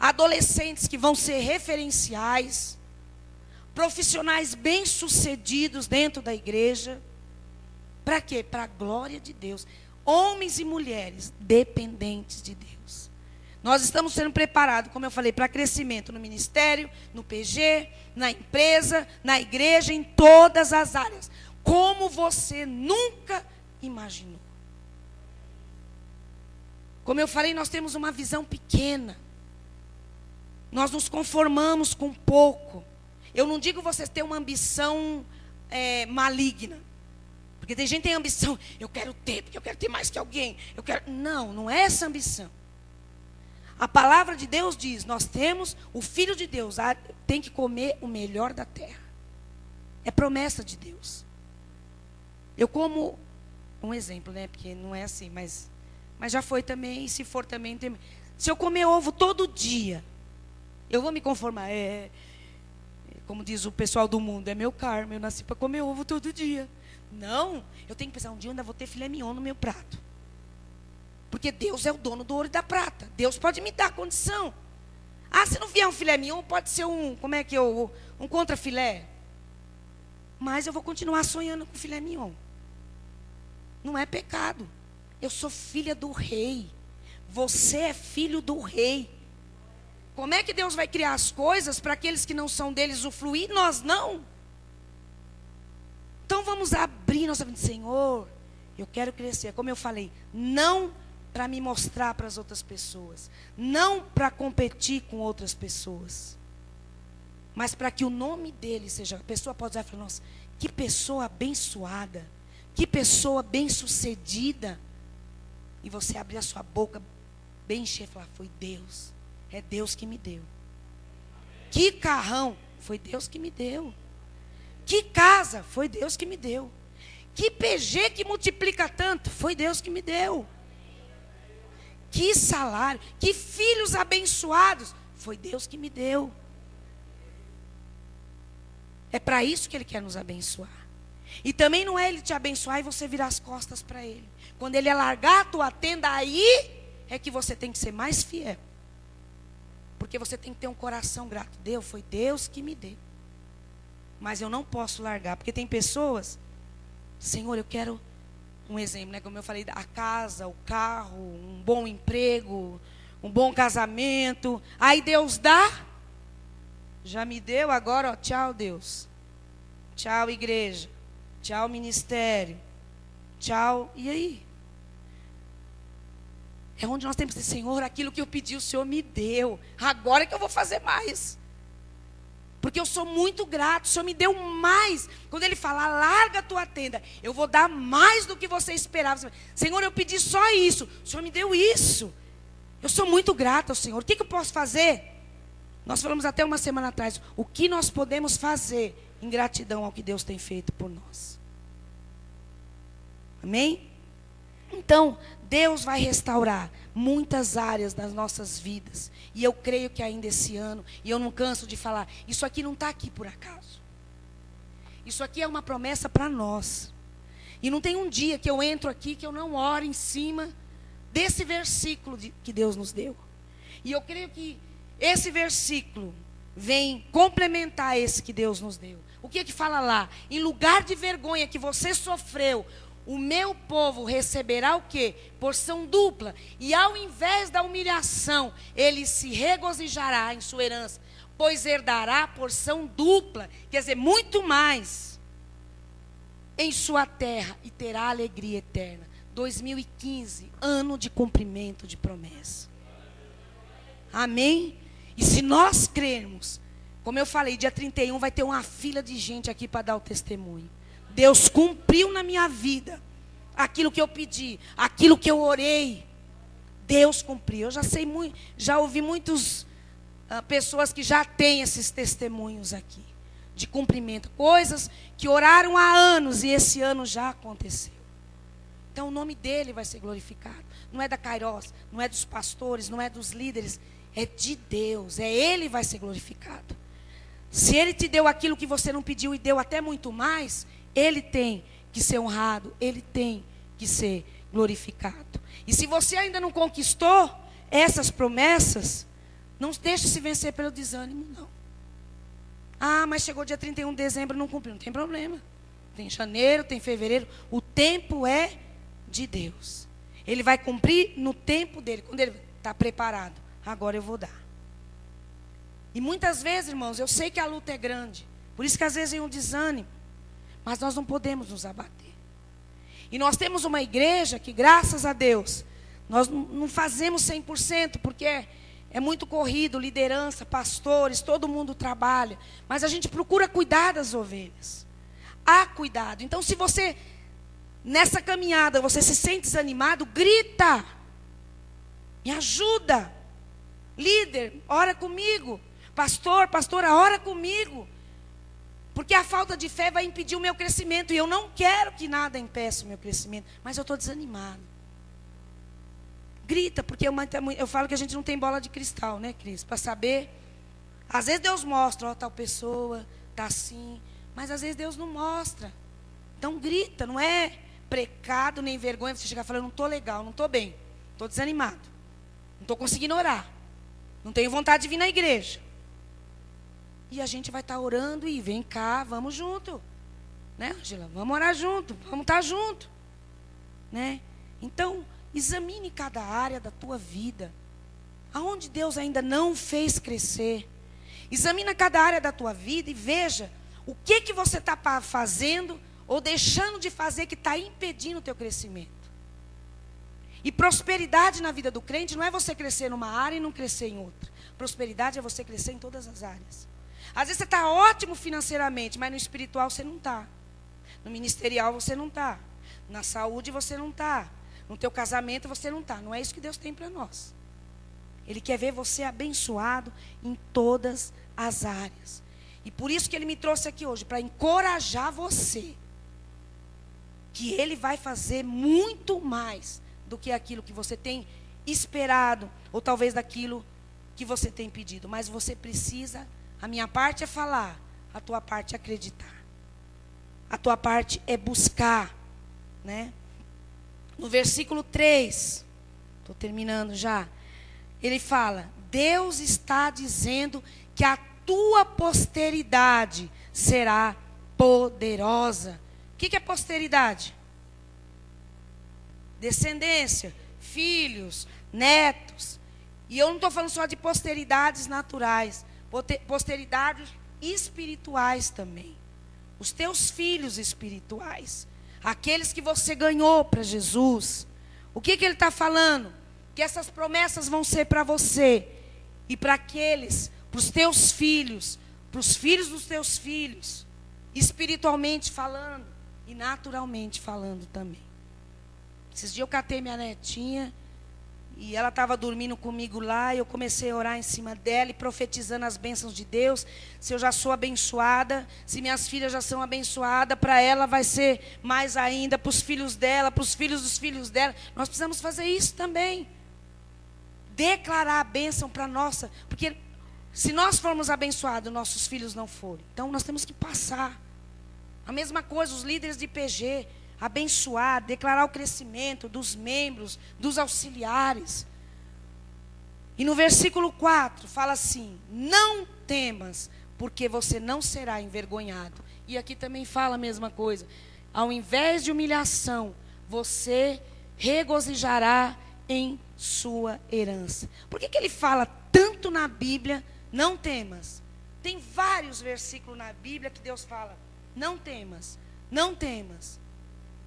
Adolescentes que vão ser referenciais. Profissionais bem-sucedidos dentro da igreja. Para quê? Para a glória de Deus. Homens e mulheres dependentes de Deus. Nós estamos sendo preparados, como eu falei, para crescimento no ministério, no PG, na empresa, na igreja, em todas as áreas. Como você nunca imaginou. Como eu falei, nós temos uma visão pequena. Nós nos conformamos com pouco. Eu não digo vocês ter uma ambição maligna. Porque tem gente que tem ambição, eu quero ter, porque eu quero ter mais que alguém. Não, não é essa ambição. A palavra de Deus diz, nós temos, o Filho de Deus tem que comer o melhor da terra. É promessa de Deus. Eu como, um exemplo, né? Porque não é assim, mas já foi também, e se for também. Se eu comer ovo todo dia, eu vou me conformar. Como diz o pessoal do mundo, é meu karma, eu nasci para comer ovo todo dia. Não, eu tenho que pensar, um dia eu ainda vou ter filé mignon no meu prato. Porque Deus é o dono do ouro e da prata. Deus pode me dar condição. Se não vier um filé mignon, pode ser um contra filé. Mas eu vou continuar sonhando com filé mignon. Não é pecado. Eu sou filha do rei. Você é filho do rei. Como é que Deus vai criar as coisas para aqueles que não são deles usufruir? Nós não. Então vamos abrir nossa vida. Senhor, eu quero crescer. Como eu falei, não para me mostrar para as outras pessoas. Não para competir com outras pessoas. Mas para que o nome dele seja. A pessoa pode dizer, nossa, que pessoa abençoada. Que pessoa bem-sucedida. E você abrir a sua boca bem cheia e falar, foi Deus. É Deus que me deu. Que carrão. Foi Deus que me deu. Que casa, foi Deus que me deu. Que PG que multiplica tanto, foi Deus que me deu. Que salário, que filhos abençoados, foi Deus que me deu. É para isso que Ele quer nos abençoar. E também não é Ele te abençoar e você virar as costas para Ele. Quando Ele alargar a tua tenda, aí é que você tem que ser mais fiel. Porque você tem que ter um coração grato. Deus, foi Deus que me deu. Mas eu não posso largar. Porque tem pessoas, Senhor, eu quero um exemplo, né? Como eu falei, a casa, o carro, um bom emprego, um bom casamento. Aí Deus dá. Já me deu, agora, ó, tchau Deus. Tchau igreja. Tchau ministério. Tchau, e aí? É onde nós temos que dizer, Senhor, aquilo que eu pedi, o Senhor me deu. Agora é que eu vou fazer mais. Porque eu sou muito grato, o Senhor me deu mais. Quando Ele fala, larga a tua tenda, eu vou dar mais do que você esperava. Senhor, eu pedi só isso, o Senhor me deu isso. Eu sou muito grata ao Senhor. O que eu posso fazer? Nós falamos até uma semana atrás, o que nós podemos fazer em gratidão ao que Deus tem feito por nós. Amém? Então, Deus vai restaurar muitas áreas das nossas vidas. E eu creio que ainda esse ano, e eu não canso de falar, isso aqui não está aqui por acaso. Isso aqui é uma promessa para nós. E não tem um dia que eu entro aqui que eu não oro em cima desse versículo que Deus nos deu. E eu creio que esse versículo vem complementar esse que Deus nos deu. O que fala lá? Em lugar de vergonha que você sofreu, o meu povo receberá o quê? Porção dupla. E ao invés da humilhação, ele se regozijará em sua herança, pois herdará porção dupla, quer dizer, muito mais, em sua terra, e terá alegria eterna. 2015, ano de cumprimento de promessa. Amém? E se nós crermos, como eu falei, dia 31 vai ter uma fila de gente aqui para dar o testemunho. Deus cumpriu na minha vida aquilo que eu pedi, aquilo que eu orei. Deus cumpriu. Eu já sei muito, já ouvi muitas pessoas que já têm esses testemunhos aqui de cumprimento, coisas que oraram há anos e esse ano já aconteceu. Então o nome dele vai ser glorificado. Não é da Kairos, não é dos pastores, não é dos líderes, é de Deus. É ele que vai ser glorificado. Se ele te deu aquilo que você não pediu e deu até muito mais, ele tem que ser honrado, ele tem que ser glorificado. E se você ainda não conquistou essas promessas, não deixe se vencer pelo desânimo, não. Mas chegou dia 31 de dezembro e não cumpriu. Não tem problema. Tem janeiro, tem fevereiro. O tempo é de Deus. Ele vai cumprir no tempo dele, quando ele está preparado. Agora eu vou dar. E muitas vezes, irmãos, eu sei que a luta é grande. Por isso que às vezes vem um desânimo. Mas nós não podemos nos abater. E nós temos uma igreja que, graças a Deus, nós não fazemos 100%, porque é muito corrido, liderança, pastores, todo mundo trabalha, mas a gente procura cuidar das ovelhas. Há cuidado. Então, se você, nessa caminhada, você se sente desanimado, grita. Me ajuda. Líder, ora comigo. Pastor, pastora, ora comigo. Porque a falta de fé vai impedir o meu crescimento. E eu não quero que nada impeça o meu crescimento. Mas eu estou desanimado. Grita, porque eu falo que a gente não tem bola de cristal, né, Cris? Para saber. Às vezes Deus mostra, ó, tal pessoa está assim. Mas às vezes Deus não mostra. Então grita, não é pecado nem vergonha você chegar falando, não estou legal, não estou bem. Estou desanimado. Não estou conseguindo orar. Não tenho vontade de vir na igreja. E a gente vai estar orando e vem cá, vamos junto. Né, Angela? Vamos orar junto, vamos estar junto. Né? Então, examine cada área da tua vida. Aonde Deus ainda não fez crescer. Examina cada área da tua vida e veja o que você está fazendo ou deixando de fazer que está impedindo o teu crescimento. E prosperidade na vida do crente não é você crescer numa área e não crescer em outra. Prosperidade é você crescer em todas as áreas. Às vezes você está ótimo financeiramente, mas no espiritual você não está. No ministerial você não está. Na saúde você não está. No teu casamento você não está. Não é isso que Deus tem para nós. Ele quer ver você abençoado em todas as áreas. E por isso que Ele me trouxe aqui hoje, para encorajar você. Que Ele vai fazer muito mais do que aquilo que você tem esperado, ou talvez daquilo que você tem pedido. Mas você precisa, a minha parte é falar, a tua parte é acreditar. A tua parte é buscar, né? No versículo 3, estou terminando já, ele fala, Deus está dizendo que a tua posteridade será poderosa. O que é posteridade? Descendência, filhos, netos. E eu não estou falando só de posteridades naturais, posteridades espirituais também. Os teus filhos espirituais, aqueles que você ganhou para Jesus. O que ele está falando? Que essas promessas vão ser para você e para aqueles, para os teus filhos, para os filhos dos teus filhos, espiritualmente falando e naturalmente falando também. Esses dias eu catei minha netinha e ela estava dormindo comigo lá e eu comecei a orar em cima dela e profetizando as bênçãos de Deus. Se eu já sou abençoada, se minhas filhas já são abençoadas, para ela vai ser mais ainda, para os filhos dela, para os filhos dos filhos dela. Nós precisamos fazer isso também. Declarar a bênção para nossa, porque se nós formos abençoados, nossos filhos não forem. Então nós temos que passar. A mesma coisa, os líderes de IPG, abençoar, declarar o crescimento dos membros, dos auxiliares. E no versículo 4 fala assim, não temas, porque você não será envergonhado. E aqui também fala a mesma coisa. Ao invés de humilhação, você regozijará em sua herança. Por que ele fala tanto na Bíblia, não temas? Tem vários versículos na Bíblia que Deus fala, não temas, não temas.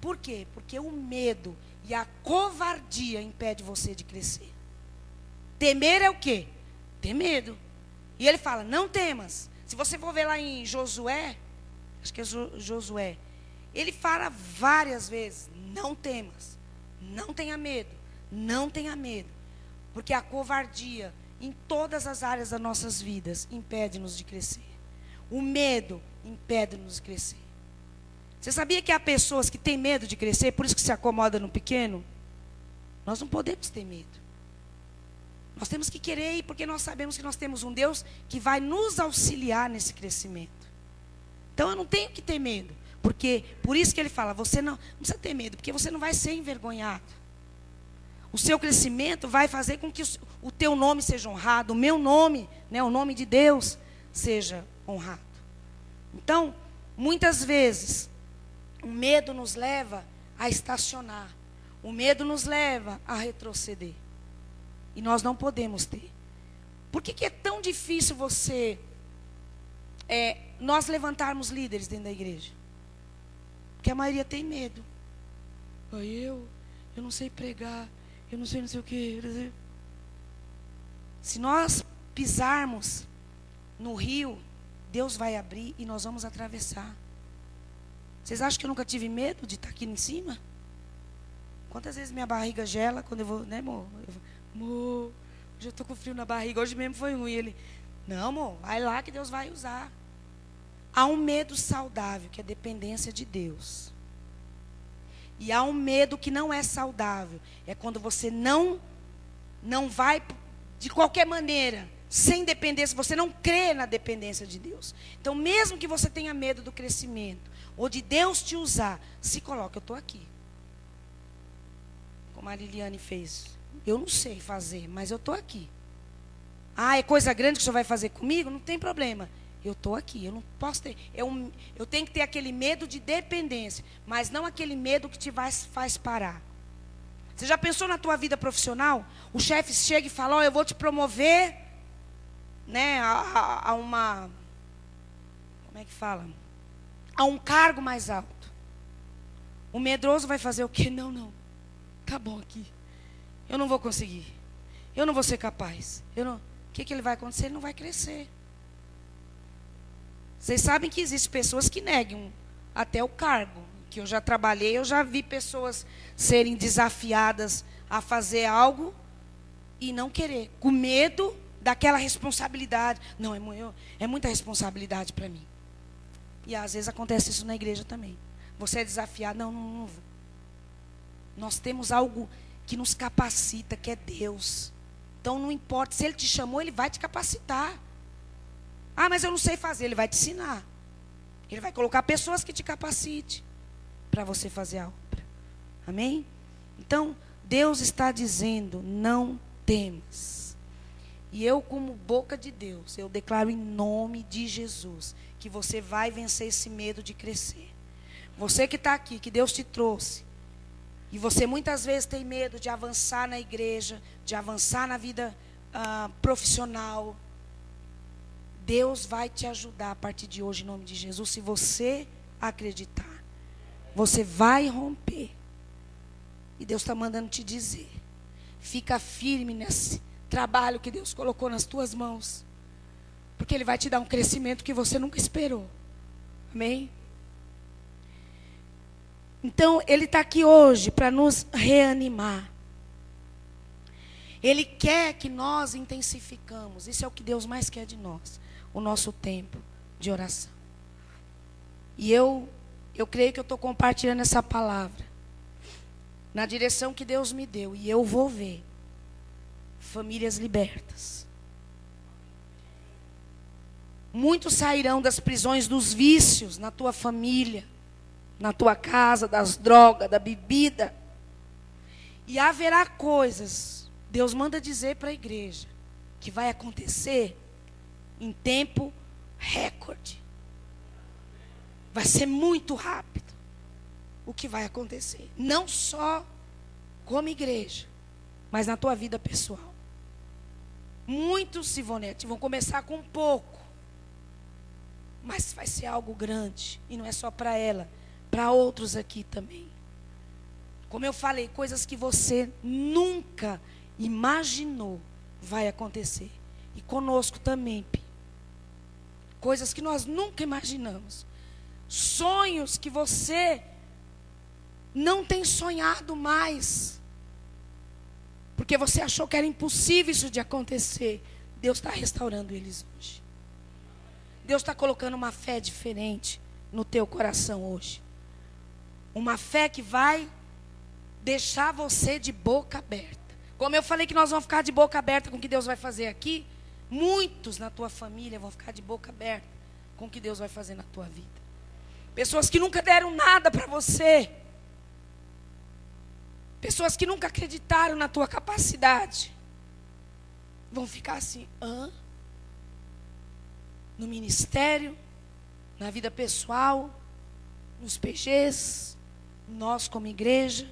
Por quê? Porque o medo e a covardia impede você de crescer. Temer é o quê? Ter medo. E ele fala, não temas. Se você for ver lá em Josué, acho que é Josué, ele fala várias vezes, não temas, não tenha medo, não tenha medo. Porque a covardia em todas as áreas das nossas vidas impede-nos de crescer. O medo impede-nos de crescer. Você sabia que há pessoas que têm medo de crescer, por isso que se acomoda no pequeno? Nós não podemos ter medo. Nós temos que querer ir, porque nós sabemos que nós temos um Deus que vai nos auxiliar nesse crescimento. Então eu não tenho que ter medo, porque por isso que ele fala, você não precisa ter medo, porque você não vai ser envergonhado. O seu crescimento vai fazer com que o teu nome seja honrado, o meu nome, né, o nome de Deus, seja honrado. Então, muitas vezes, o medo nos leva a estacionar. O medo nos leva a retroceder. E nós não podemos ter. Por que é tão difícil nós levantarmos líderes dentro da igreja? Porque a maioria tem medo. Eu não sei pregar, eu não sei o quê. Se nós pisarmos no rio, Deus vai abrir e nós vamos atravessar. Vocês acham que eu nunca tive medo de estar aqui em cima? Quantas vezes minha barriga gela quando eu vou, né, amor? Amor, hoje eu estou com frio na barriga, hoje mesmo foi ruim. Ele, não, amor, vai lá que Deus vai usar. Há um medo saudável, que é dependência de Deus. E há um medo que não é saudável. É quando você não vai, de qualquer maneira, sem dependência, você não crê na dependência de Deus. Então, mesmo que você tenha medo do crescimento, ou de Deus te usar, se coloca, eu estou aqui. Como a Liliane fez. Eu não sei fazer, mas eu estou aqui. Ah, é coisa grande que o senhor vai fazer comigo? Não tem problema. Eu estou aqui, eu não posso ter. Eu tenho que ter aquele medo de dependência, mas não aquele medo que te faz parar. Você já pensou na tua vida profissional? O chefe chega e fala, eu vou te promover, né, a uma... Como é que fala? A um cargo mais alto. O medroso vai fazer o quê? Não. Tá bom aqui. Eu não vou conseguir. Eu não vou ser capaz. O que ele vai acontecer? Ele não vai crescer. Vocês sabem que existem pessoas que negam até o cargo. Que eu já trabalhei, eu já vi pessoas serem desafiadas a fazer algo e não querer. Com medo daquela responsabilidade. Não, é muita responsabilidade para mim. E às vezes acontece isso na igreja também. Você é desafiado, não vou. Nós temos algo que nos capacita, que é Deus. Então não importa, se Ele te chamou, Ele vai te capacitar. Ah, mas eu não sei fazer, Ele vai te ensinar. Ele vai colocar pessoas que te capacitem para você fazer a obra. Amém? Então, Deus está dizendo, não temas. E eu, como boca de Deus, eu declaro em nome de Jesus, que você vai vencer esse medo de crescer. Você que está aqui, que Deus te trouxe, e você muitas vezes tem medo de avançar na igreja, de avançar na vida profissional. Deus vai te ajudar a partir de hoje, em nome de Jesus. Se você acreditar, você vai romper. E Deus está mandando te dizer, fica firme nesse trabalho que Deus colocou nas tuas mãos. Porque Ele vai te dar um crescimento que você nunca esperou. Amém? Então, Ele está aqui hoje para nos reanimar. Ele quer que nós intensificamos. Isso é o que Deus mais quer de nós. O nosso tempo de oração. E eu creio que eu estou compartilhando essa palavra na direção que Deus me deu. E eu vou ver famílias libertas. Muitos sairão das prisões dos vícios na tua família, na tua casa, das drogas, da bebida. E haverá coisas, Deus manda dizer para a igreja, que vai acontecer em tempo recorde. Vai ser muito rápido o que vai acontecer. Não só como igreja, mas na tua vida pessoal. Muitos, Sivonete, vão começar com pouco. Mas vai ser algo grande. E não é só para ela, para outros aqui também. Como eu falei, coisas que você nunca imaginou vai acontecer. E conosco também, Pi. Coisas que nós nunca imaginamos. Sonhos que você não tem sonhado mais. Porque você achou que era impossível isso de acontecer. Deus está restaurando eles hoje. Deus está colocando uma fé diferente no teu coração hoje. Uma fé que vai deixar você de boca aberta. Como eu falei que nós vamos ficar de boca aberta com o que Deus vai fazer aqui, muitos na tua família vão ficar de boca aberta com o que Deus vai fazer na tua vida. Pessoas que nunca deram nada para você. Pessoas que nunca acreditaram na tua capacidade. Vão ficar assim, no ministério, na vida pessoal, nos PGs, nós como igreja,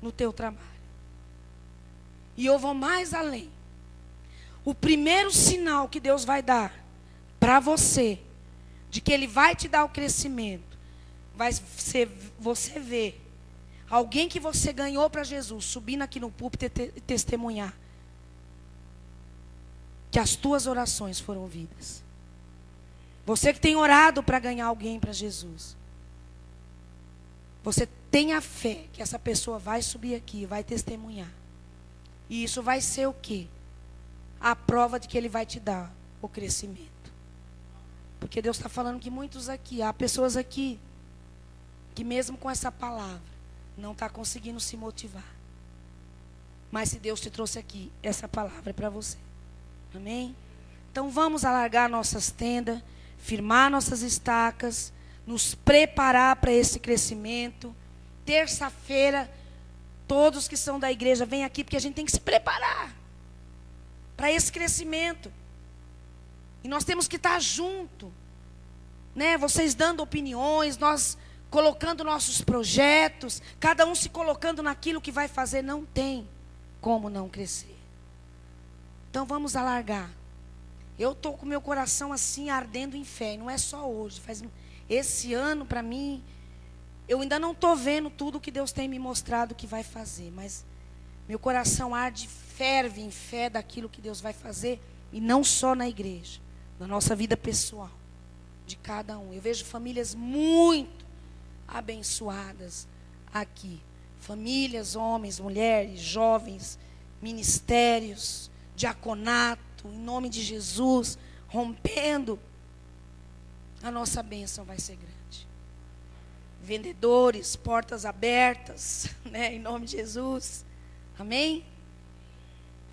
no teu trabalho. E eu vou mais além. O primeiro sinal que Deus vai dar para você, de que Ele vai te dar o crescimento, vai ser você ver alguém que você ganhou para Jesus, subindo aqui no púlpito e testemunhar. que as tuas orações foram ouvidas. Você que tem orado para ganhar alguém para Jesus. Você tenha fé que essa pessoa vai subir aqui, vai testemunhar. E isso vai ser o quê? A prova de que Ele vai te dar o crescimento. Porque Deus está falando que muitos aqui, há pessoas aqui, que mesmo com essa palavra, não está conseguindo se motivar. Mas se Deus te trouxe aqui, essa palavra é para você. Amém? Então vamos alargar nossas tendas, firmar nossas estacas, nos preparar para esse crescimento. Terça-feira, todos que são da igreja, vêm aqui, porque a gente tem que se preparar para esse crescimento. E nós temos que estar junto, né? Vocês dando opiniões, nós colocando nossos projetos, cada um se colocando naquilo que vai fazer, não tem como não crescer. Então vamos alargar. Eu estou com meu coração assim ardendo em fé, e não é só hoje. Esse ano para mim, eu ainda não estou vendo tudo que Deus tem me mostrado que vai fazer, mas meu coração arde, ferve em fé daquilo que Deus vai fazer, e não só na igreja, na nossa vida pessoal, de cada um. Eu vejo famílias muito abençoadas aqui. Famílias, homens, mulheres, jovens, ministérios, diaconato, em nome de Jesus, rompendo. A nossa bênção vai ser grande. Vendedores, portas abertas, né, em nome de Jesus. Amém?